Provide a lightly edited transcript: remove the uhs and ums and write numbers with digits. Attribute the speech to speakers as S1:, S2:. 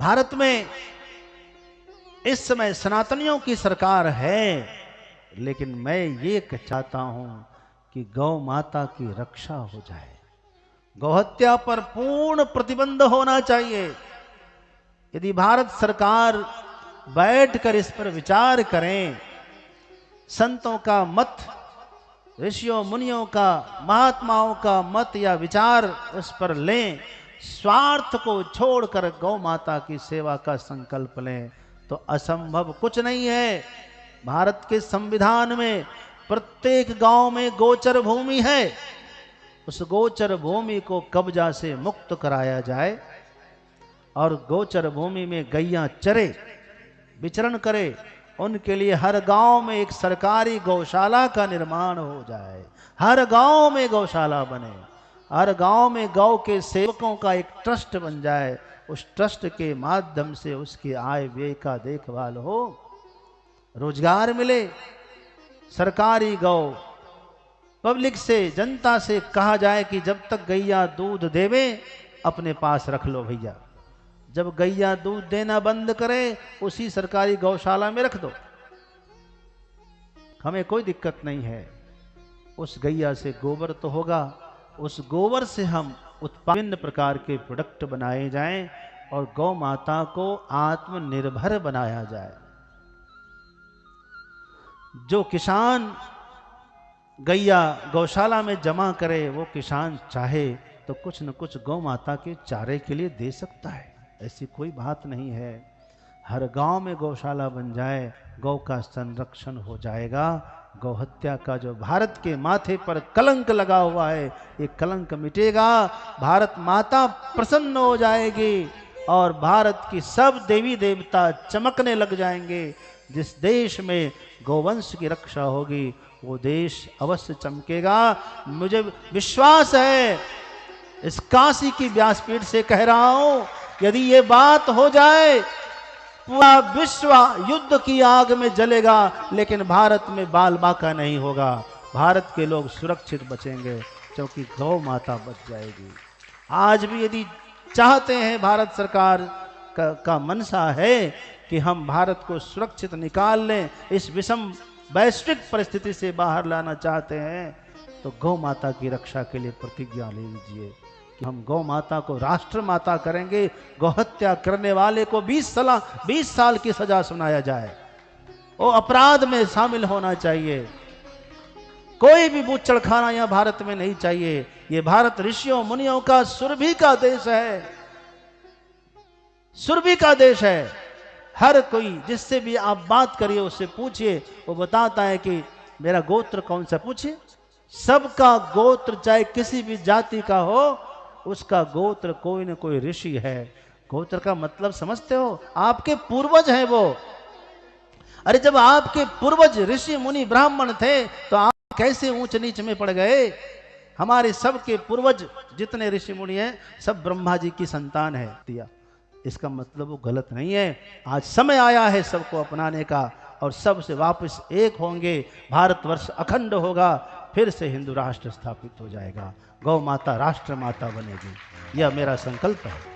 S1: भारत में इस समय सनातनियों की सरकार है, लेकिन मैं ये चाहता हूं कि गौ माता की रक्षा हो जाए। गौहत्या पर पूर्ण प्रतिबंध होना चाहिए। यदि भारत सरकार बैठकर इस पर विचार करें, संतों का मत, ऋषियों मुनियों का, महात्माओं का मत या विचार उस पर लें, स्वार्थ को छोड़कर गौ माता की सेवा का संकल्प लें, तो असंभव कुछ नहीं है। भारत के संविधान में प्रत्येक गांव में गोचर भूमि है। उस गोचर भूमि को कब्जा से मुक्त कराया जाए और गोचर भूमि में गैया चरे, विचरण करे। उनके लिए हर गांव में एक सरकारी गौशाला का निर्माण हो जाए। हर गांव में गौशाला बने। हर गांव में गौ के सेवकों का एक ट्रस्ट बन जाए। उस ट्रस्ट के माध्यम से उसकी आय व्यय का देखभाल हो, रोजगार मिले। सरकारी गौ पब्लिक से, जनता से कहा जाए कि जब तक गैया दूध देवे अपने पास रख लो भैया। जब गैया दूध देना बंद करे उसी सरकारी गौशाला में रख दो, हमें कोई दिक्कत नहीं है। उस गैया से गोबर तो होगा, उस गोबर से हम विभिन्न प्रकार के प्रोडक्ट बनाए जाएं और गौ माता को आत्मनिर्भर बनाया जाए। जो किसान गैया गौशाला में जमा करे, वो किसान चाहे तो कुछ न कुछ गौ माता के चारे के लिए दे सकता है। ऐसी कोई बात नहीं है। हर गांव में गौशाला बन जाए, गौ का संरक्षण हो जाएगा। गौहत्या का जो भारत के माथे पर कलंक लगा हुआ है, ये कलंक मिटेगा। भारत माता प्रसन्न हो जाएगी और भारत की सब देवी देवता चमकने लग जाएंगे। जिस देश में गौवंश की रक्षा होगी वो देश अवश्य चमकेगा। मुझे विश्वास है, इस काशी की व्यासपीठ से कह रहा हूं, यदि ये बात हो जाए पूरा विश्व युद्ध की आग में जलेगा, लेकिन भारत में बाल बाका नहीं होगा। भारत के लोग सुरक्षित बचेंगे क्योंकि गौ माता बच जाएगी। आज भी यदि चाहते हैं, भारत सरकार का मनसा है कि हम भारत को सुरक्षित निकाल लें, इस विषम वैश्विक परिस्थिति से बाहर लाना चाहते हैं, तो गौ माता की रक्षा के लिए प्रतिज्ञा ले लीजिए कि हम गौ माता को राष्ट्र माता करेंगे। गौहत्या करने वाले को 20 साल की सजा सुनाया जाए। वो अपराध में शामिल होना चाहिए। कोई भी बूचड़ खाना यहां भारत में नहीं चाहिए। ये भारत ऋषियों मुनियों का, सुरभि का देश है। सुरभि का देश है। हर कोई जिससे भी आप बात करिए, उससे पूछिए, वो बताता है कि मेरा गोत्र कौन सा। पूछिए, सबका गोत्र चाहे किसी भी जाति का हो, उसका गोत्र कोई न कोई ऋषि है। गोत्र का मतलब समझते हो? आपके पूर्वज हैं वो। अरे जब आपके पूर्वज ऋषि मुनि ब्राह्मण थे तो आप कैसे ऊंच नीच में पड़ गए? हमारे सबके पूर्वज जितने ऋषि मुनि हैं सब ब्रह्मा जी की संतान है दिया। इसका मतलब वो गलत नहीं है। आज समय आया है सबको अपनाने का और सबसे वापस एक होंगे। भारतवर्ष अखंड होगा, फिर से हिंदू राष्ट्र स्थापित हो जाएगा। गौ माता राष्ट्र माता बनेगी, यह मेरा संकल्प है।